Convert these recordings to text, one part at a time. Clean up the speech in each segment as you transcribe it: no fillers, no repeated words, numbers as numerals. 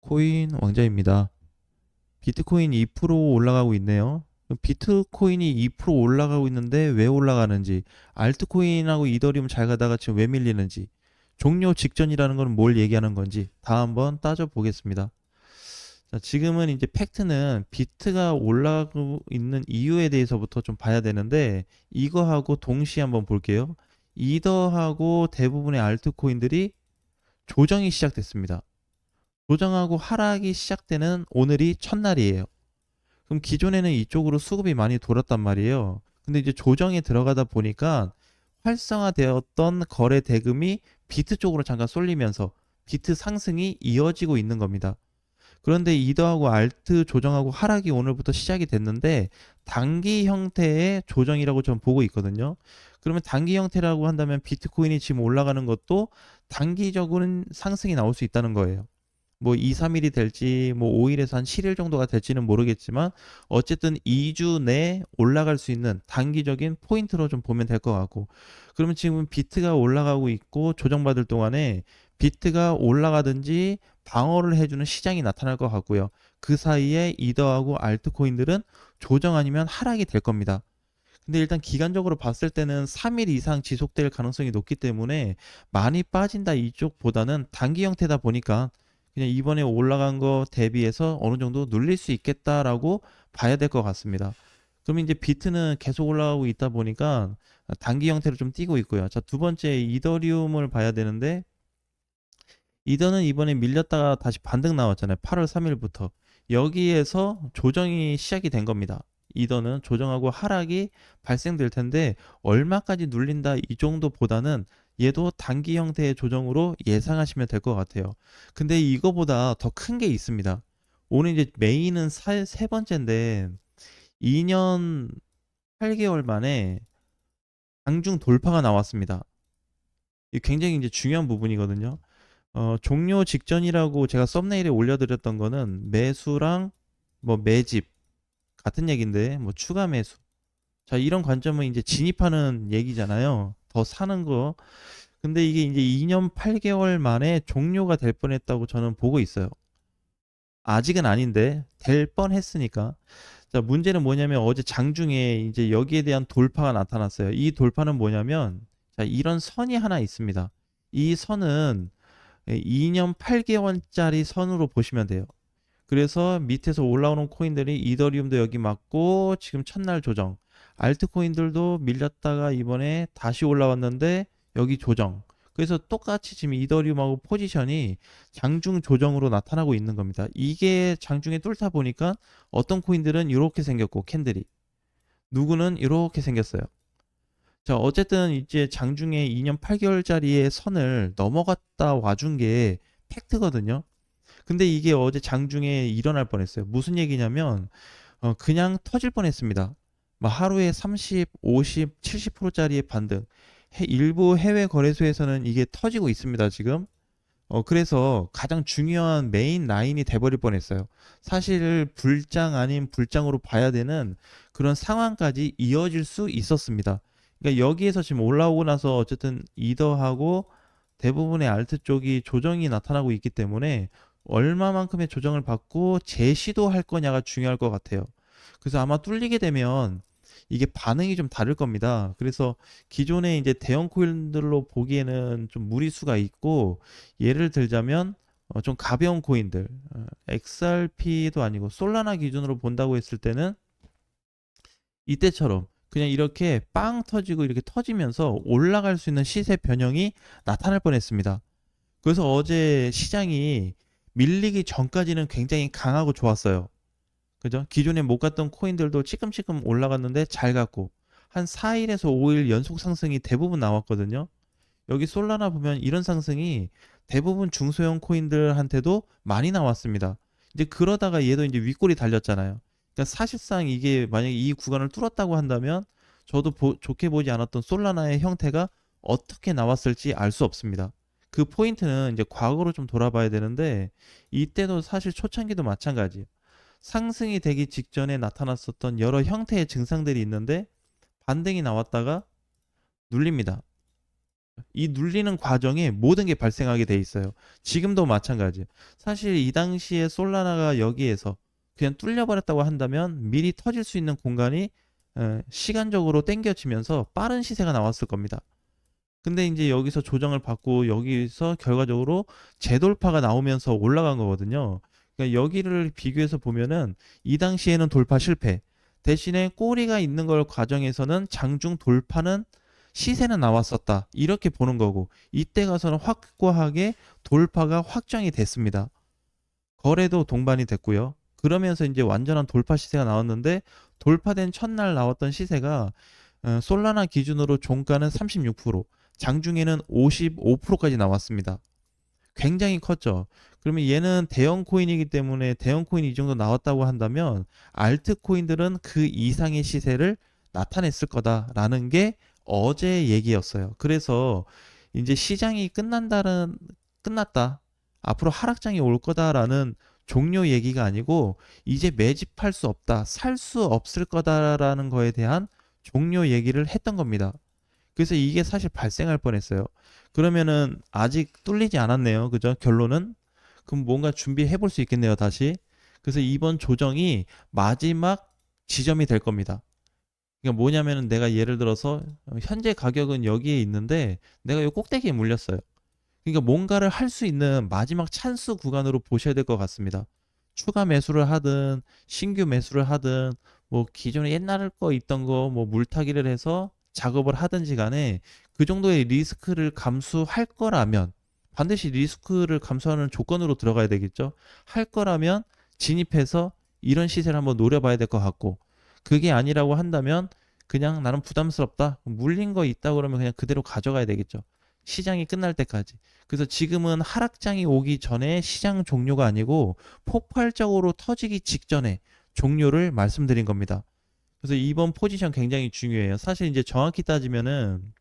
비트코인 왕자입니다. 비트코인이 2% 올라가고 있네요. 비트코인이 2% 올라가고 있는데 왜 올라가는지, 알트코인하고 이더리움 잘 가다가 지금 왜 밀리는지, 종료 직전이라는 건 뭘 얘기하는 건지 다 한번 따져보겠습니다. 자, 지금은 이제 팩트는 비트가 올라가고 있는 이유에 대해서부터 좀 봐야 되는데, 이거하고 동시에 한번 볼게요. 이더하고 대부분의 알트코인들이 조정이 시작됐습니다. 조정하고 하락이 시작되는 오늘이 첫날이에요. 그럼 기존에는 이쪽으로 수급이 많이 돌았단 말이에요. 근데 이제 조정에 들어가다 보니까 활성화되었던 거래 대금이 비트 쪽으로 잠깐 쏠리면서 비트 상승이 이어지고 있는 겁니다. 그런데 이더하고 알트 조정하고 하락이 오늘부터 시작이 됐는데 단기 형태의 조정이라고 저는 보고 있거든요. 그러면 단기 형태라고 한다면 비트코인이 지금 올라가는 것도 단기적으로는 상승이 나올 수 있다는 거예요. 뭐 2, 3일이 될지 뭐 5일에서 한 7일 정도가 될지는 모르겠지만 어쨌든 2주 내에 올라갈 수 있는 단기적인 포인트로 좀 보면 될 것 같고, 그러면 지금 비트가 올라가고 있고 조정받을 동안에 비트가 올라가든지 방어를 해주는 시장이 나타날 것 같고요. 그 사이에 이더하고 알트코인들은 조정 아니면 하락이 될 겁니다. 근데 일단 기간적으로 봤을 때는 3일 이상 지속될 가능성이 높기 때문에 많이 빠진다 이쪽보다는 단기 형태다 보니까 그냥 이번에 올라간 거 대비해서 어느 정도 눌릴 수 있겠다라고 봐야 될 것 같습니다. 그럼 이제 비트는 계속 올라가고 있다 보니까 단기 형태로 좀 뛰고 있고요. 자, 두 번째 이더리움을 봐야 되는데, 이더는 이번에 밀렸다가 다시 반등 나왔잖아요. 8월 3일부터. 여기에서 조정이 시작이 된 겁니다. 이더는 조정하고 하락이 발생될 텐데 얼마까지 눌린다 이 정도보다는 얘도 단기 형태의 조정으로 예상하시면 될 것 같아요. 근데 이거보다 더 큰 게 있습니다. 오늘 이제 메인은 세 번째인데 2년 8개월 만에 장중 돌파가 나왔습니다. 이 굉장히 이제 중요한 부분이거든요. 종료 직전이라고 제가 썸네일에 올려드렸던 거는 매수랑 뭐 매집 같은 얘기인데 뭐 추가 매수. 자, 이런 관점은 이제 진입하는 얘기잖아요. 더 사는 거. 근데 이게 이제 2년 8개월 만에 종료가 될 뻔했다고 저는 보고 있어요. 아직은 아닌데 될 뻔했으니까. 자, 문제는 뭐냐면 어제 장중에 이제 여기에 대한 돌파가 나타났어요. 이 돌파는 뭐냐면, 자, 이런 선이 하나 있습니다. 이 선은 2년 8개월짜리 선으로 보시면 돼요. 그래서 밑에서 올라오는 코인들이 이더리움도 여기 맞고 지금 첫날 조정, 알트코인들도 밀렸다가 이번에 다시 올라왔는데 여기 조정. 그래서 똑같이 지금 이더리움하고 포지션이 장중 조정으로 나타나고 있는 겁니다. 이게 장중에 뚫다 보니까 어떤 코인들은 이렇게 생겼고 캔들이, 누구는 이렇게 생겼어요. 자, 어쨌든 이제 장중에 2년 8개월짜리의 선을 넘어갔다 와준 게 팩트거든요. 근데 이게 어제 장중에 일어날 뻔했어요. 무슨 얘기냐면 그냥 터질 뻔했습니다. 막 하루에 30, 50, 70%짜리의 반등. 일부 해외 거래소에서는 이게 터지고 있습니다, 지금. 그래서 가장 중요한 메인 라인이 돼버릴 뻔했어요. 사실 불장 아닌 불장으로 봐야 되는 그런 상황까지 이어질 수 있었습니다. 그러니까 여기에서 지금 올라오고 나서 어쨌든 이더하고 대부분의 알트 쪽이 조정이 나타나고 있기 때문에 얼마만큼의 조정을 받고 재시도할 거냐가 중요할 것 같아요. 그래서 아마 뚫리게 되면 이게 반응이 좀 다를 겁니다. 그래서 기존의 이제 대형 코인들로 보기에는 좀 무리수가 있고, 예를 들자면 좀 가벼운 코인들, XRP도 아니고 솔라나 기준으로 본다고 했을 때는 이때처럼 그냥 이렇게 빵 터지고 이렇게 터지면서 올라갈 수 있는 시세 변형이 나타날 뻔했습니다. 그래서 어제 시장이 밀리기 전까지는 굉장히 강하고 좋았어요. 그죠? 기존에 못 갔던 코인들도 찌끔찌끔 올라갔는데 잘 갔고, 한 4일에서 5일 연속 상승이 대부분 나왔거든요. 여기 솔라나 보면 이런 상승이 대부분 중소형 코인들한테도 많이 나왔습니다. 이제 그러다가 얘도 이제 윗골이 달렸잖아요. 그러니까 사실상 이게 만약에 이 구간을 뚫었다고 한다면 저도 좋게 보지 않았던 솔라나의 형태가 어떻게 나왔을지 알 수 없습니다. 그 포인트는 이제 과거로 좀 돌아봐야 되는데, 이때도 사실 초창기도 마찬가지예요. 상승이 되기 직전에 나타났었던 여러 형태의 증상들이 있는데 반등이 나왔다가 눌립니다. 이 눌리는 과정에 모든 게 발생하게 돼 있어요. 지금도 마찬가지예요. 사실 이 당시에 솔라나가 여기에서 그냥 뚫려버렸다고 한다면 미리 터질 수 있는 공간이 시간적으로 당겨지면서 빠른 시세가 나왔을 겁니다. 근데 이제 여기서 조정을 받고 여기서 결과적으로 재돌파가 나오면서 올라간 거거든요. 그러니까 여기를 비교해서 보면은 이 당시에는 돌파 실패. 대신에 꼬리가 있는 걸 과정에서는 장중 돌파는 시세는 나왔었다. 이렇게 보는 거고 이때 가서는 확고하게 돌파가 확정이 됐습니다. 거래도 동반이 됐고요. 그러면서 이제 완전한 돌파 시세가 나왔는데 돌파된 첫날 나왔던 시세가 솔라나 기준으로 종가는 36%, 장중에는 55%까지 나왔습니다. 굉장히 컸죠. 그러면 얘는 대형 코인이기 때문에 대형 코인 이 정도 나왔다고 한다면 알트 코인들은 그 이상의 시세를 나타냈을 거다라는 게 어제 얘기였어요. 그래서 이제 시장이 끝났다. 앞으로 하락장이 올 거다라는 종료 얘기가 아니고 이제 매집할 수 없다, 살 수 없을 거다라는 거에 대한 종료 얘기를 했던 겁니다. 그래서 이게 사실 발생할 뻔했어요. 그러면은 아직 뚫리지 않았네요. 그죠? 결론은? 그럼 뭔가 준비해 볼 수 있겠네요, 다시. 그래서 이번 조정이 마지막 지점이 될 겁니다. 그러니까 뭐냐면은 내가 예를 들어서 현재 가격은 여기에 있는데 내가 이 꼭대기에 물렸어요. 그러니까 뭔가를 할 수 있는 마지막 찬스 구간으로 보셔야 될 것 같습니다. 추가 매수를 하든 신규 매수를 하든 뭐 기존에 옛날 거 있던 거 뭐 물타기를 해서 작업을 하든지 간에 그 정도의 리스크를 감수할 거라면 반드시 리스크를 감수하는 조건으로 들어가야 되겠죠. 할 거라면 진입해서 이런 시세를 한번 노려봐야 될 것 같고 그게 아니라고 한다면 그냥 나는 부담스럽다. 물린 거 있다 그러면 그냥 그대로 가져가야 되겠죠. 시장이 끝날 때까지. 그래서 지금은 하락장이 오기 전에 시장 종료가 아니고 폭발적으로 터지기 직전에 종료를 말씀드린 겁니다. 그래서 이번 포지션 굉장히 중요해요. 사실 이제 정확히 따지면은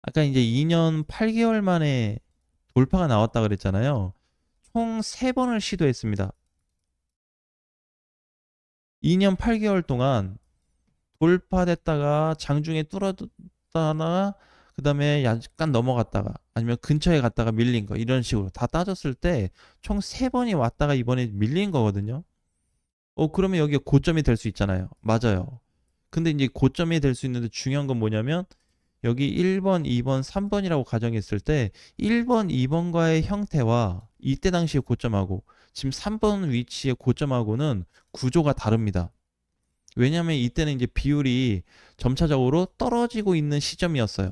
아까 이제 2년 8개월 만에 돌파가 나왔다 그랬잖아요. 총 3번을 시도했습니다. 2년 8개월 동안 돌파됐다가 장중에 뚫었다나 그다음에 약간 넘어갔다가 아니면 근처에 갔다가 밀린 거 이런 식으로 다 따졌을 때 총 3번이 왔다가 이번에 밀린 거거든요. 그러면 여기가 고점이 될 수 있잖아요. 맞아요. 근데 이제 고점이 될 수 있는데 중요한 건 뭐냐면 여기 1번, 2번, 3번이라고 가정했을 때 1번, 2번과의 형태와 이때 당시의 고점하고 지금 3번 위치의 고점하고는 구조가 다릅니다. 왜냐하면 이때는 이제 비율이 점차적으로 떨어지고 있는 시점이었어요.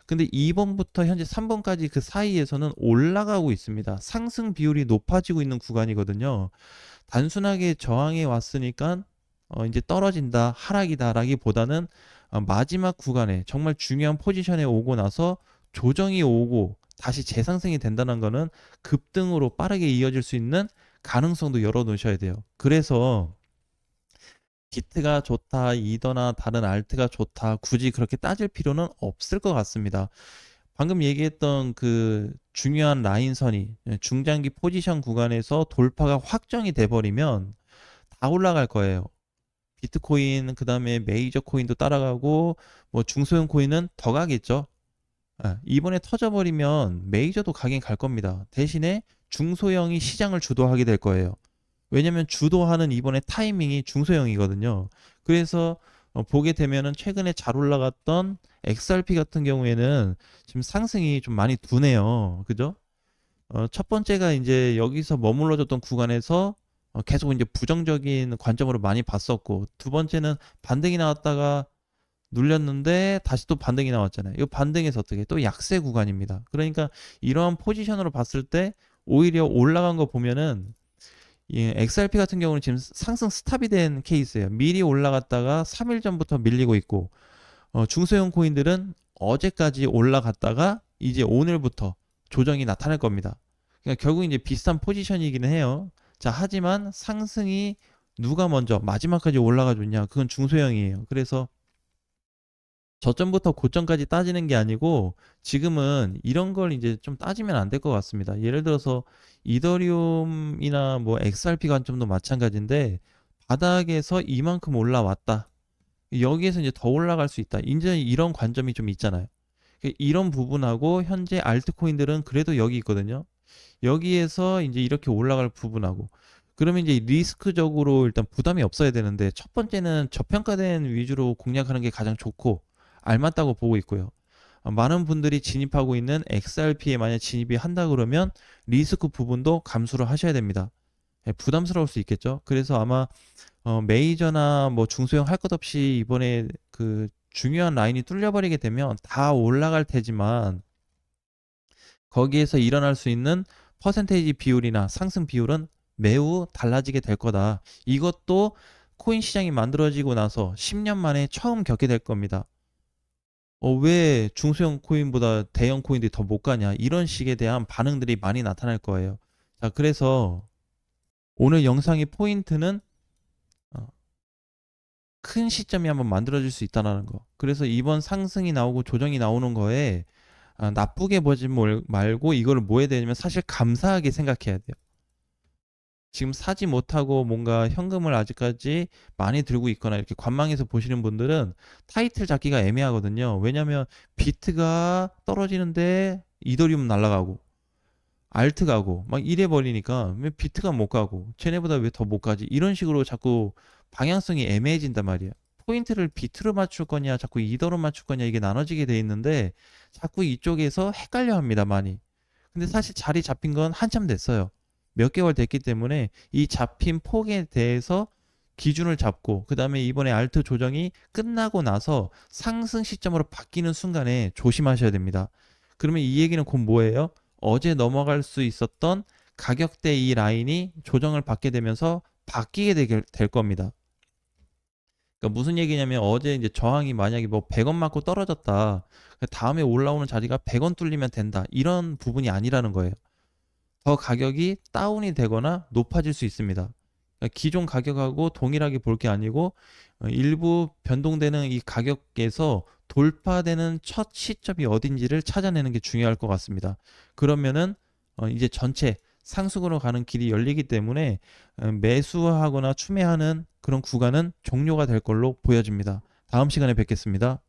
근데 2번부터 현재 3번까지 그 사이에서는 올라가고 있습니다. 상승 비율이 높아지고 있는 구간이거든요. 단순하게 저항에 왔으니까 이제 떨어진다, 하락이다라기보다는 마지막 구간에 정말 중요한 포지션에 오고 나서 조정이 오고 다시 재상승이 된다는 거는 급등으로 빠르게 이어질 수 있는 가능성도 열어 놓으셔야 돼요. 그래서 기트가 좋다, 이더나 다른 알트가 좋다, 굳이 그렇게 따질 필요는 없을 것 같습니다. 방금 얘기했던 그 중요한 라인선이 중장기 포지션 구간에서 돌파가 확정이 돼버리면 다 올라갈 거예요. 비트코인, 그 다음에 메이저 코인도 따라가고, 뭐 중소형 코인은 더 가겠죠. 이번에 터져버리면 메이저도 가긴 갈 겁니다. 대신에 중소형이 시장을 주도하게 될 거예요. 왜냐면 주도하는 이번에 타이밍이 중소형이거든요. 그래서 보게 되면은 최근에 잘 올라갔던 XRP 같은 경우에는 지금 상승이 좀 많이 두네요. 그죠? 첫 번째가 이제 여기서 머물러졌던 구간에서 계속 이제 부정적인 관점으로 많이 봤었고, 두 번째는 반등이 나왔다가 눌렸는데 다시 또 반등이 나왔잖아요. 이 반등에서 어떻게 또 약세 구간입니다. 그러니까 이러한 포지션으로 봤을 때 오히려 올라간 거 보면은 예, XRP 같은 경우는 지금 상승 스탑이 된 케이스예요. 미리 올라갔다가 3일 전부터 밀리고 있고, 중소형 코인들은 어제까지 올라갔다가 이제 오늘부터 조정이 나타날 겁니다. 그러니까 결국 이제 비슷한 포지션이기는 해요. 자, 하지만 상승이 누가 먼저 마지막까지 올라가 줬냐? 그건 중소형이에요. 그래서 저점부터 고점까지 따지는 게 아니고 지금은 이런 걸 이제 좀 따지면 안 될 것 같습니다. 예를 들어서 이더리움이나 뭐 XRP 관점도 마찬가지인데 바닥에서 이만큼 올라왔다. 여기에서 이제 더 올라갈 수 있다. 이제 이런 관점이 좀 있잖아요. 이런 부분하고 현재 알트코인들은 그래도 여기 있거든요. 여기에서 이제 이렇게 올라갈 부분하고 그러면 이제 리스크적으로 일단 부담이 없어야 되는데 첫 번째는 저평가된 위주로 공략하는 게 가장 좋고 알맞다고 보고 있고요. 많은 분들이 진입하고 있는 XRP에 만약 진입이 한다 그러면 리스크 부분도 감수를 하셔야 됩니다. 부담스러울 수 있겠죠. 그래서 아마 메이저나 뭐 중소형 할 것 없이 이번에 그 중요한 라인이 뚫려버리게 되면 다 올라갈 테지만 거기에서 일어날 수 있는 퍼센테이지 비율이나 상승 비율은 매우 달라지게 될 거다. 이것도 코인 시장이 만들어지고 나서 10년 만에 처음 겪게 될 겁니다. 왜 중소형 코인보다 대형 코인들이 더 못 가냐? 이런 식에 대한 반응들이 많이 나타날 거예요. 자, 그래서 오늘 영상의 포인트는 어, 큰 시점이 한번 만들어질 수 있다는 거. 그래서 이번 상승이 나오고 조정이 나오는 거에 나쁘게 보지 말고 이거를 뭐 해야 되냐면 사실 감사하게 생각해야 돼요. 지금 사지 못하고 뭔가 현금을 아직까지 많이 들고 있거나 이렇게 관망해서 보시는 분들은 타이틀 잡기가 애매하거든요. 왜냐면 비트가 떨어지는데 이더리움 날아가고 알트 가고 막 이래 버리니까 왜 비트가 못 가고 쟤네보다 왜 더 못 가지? 이런 식으로 자꾸 방향성이 애매해진단 말이에요. 포인트를 비트로 맞출 거냐, 자꾸 이더로 맞출 거냐 이게 나눠지게 돼 있는데 자꾸 이쪽에서 헷갈려 합니다, 많이. 근데 사실 자리 잡힌 건 한참 됐어요. 몇 개월 됐기 때문에 이 잡힌 폭에 대해서 기준을 잡고 그다음에 이번에 알트 조정이 끝나고 나서 상승 시점으로 바뀌는 순간에 조심하셔야 됩니다. 그러면 이 얘기는 곧 뭐예요? 어제 넘어갈 수 있었던 가격대 이 라인이 조정을 받게 되면서 바뀌게 될 겁니다. 그러니까 무슨 얘기냐면 어제 이제 저항이 만약에 뭐 100원 맞고 떨어졌다. 다음에 올라오는 자리가 100원 뚫리면 된다. 이런 부분이 아니라는 거예요. 더 가격이 다운이 되거나 높아질 수 있습니다. 그러니까 기존 가격하고 동일하게 볼 게 아니고 일부 변동되는 이 가격에서 돌파되는 첫 시점이 어딘지를 찾아내는 게 중요할 것 같습니다. 그러면은 이제 전체 상승으로 가는 길이 열리기 때문에 매수하거나 추매하는 그런 구간은 종료가 될 걸로 보여집니다. 다음 시간에 뵙겠습니다.